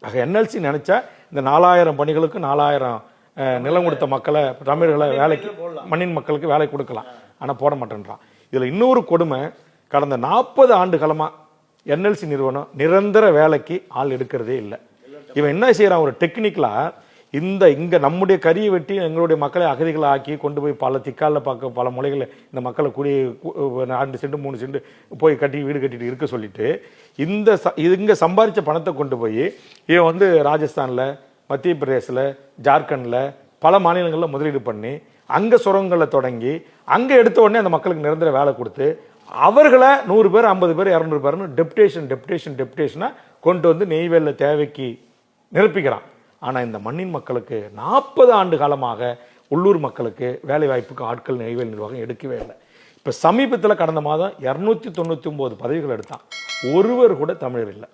ஆக என்எல்சி நினைச்சா இந்த 4000 பணிகளுக்கு 4000 நிலம் கொடுத்த மக்களை தமிழர்களை வேலைக்கு மண்ணின் மக்களுக்கு வேலை கொடுக்கலாம். ஆனால் போட மாட்டேன்றான். இதில் இன்னொரு கொடுமை, கடந்த 40 ஆண்டு காலமா என்எல்சி நிறுவனம் நிரந்தர வேலைக்கு ஆள் எடுக்கிறதே இல்லை. இவன் என்ன செய்யறான், ஒரு டெக்னிக்கலா இங்க நம்முடைய கரியை வெட்டி எங்களுடைய மக்களை அகதிகளை ஆக்கி கொண்டு போய் பல திக்காலில் பார்க்க பல முறைகளை இந்த மக்களை 2 சென்ட் 3 சென்ட் போய் கட்டி வீடு கட்டிட்டு இருக்க சொல்லிட்டு இங்க சம்பாதிச்ச பணத்தை கொண்டு போய் இவன் வந்து ராஜஸ்தான்ல, மத்திய பிரதேசில், ஜார்க்கண்ட்ல பல மாநிலங்களில் முதலீடு பண்ணி அங்க சுரங்கங்களை தொடங்கி அங்க எடுத்த உடனே அந்த மக்களுக்கு நிரந்தர வேலை கொடுத்து அவர்களை 100 பேர் 50 பேர் 200 பேர்னு டெப்டேஷனா கொண்டு வந்து நெய்வேலியில் தேவைக்கு நிரப்பிக்கிறான். ஆனால் இந்த மண்ணின் மக்களுக்கு 40 ஆண்டு காலமாக உள்ளூர் மக்களுக்கு வேலை வாய்ப்புக்கு ஆட்கள் நெய்வேலி நிர்வாகம் எடுக்கவே இல்லை. இப்போ சமீபத்தில் கடந்த மாதம் 299 பதவிகள் எடுத்தான். ஒருவர் கூட தமிழர் இல்லை.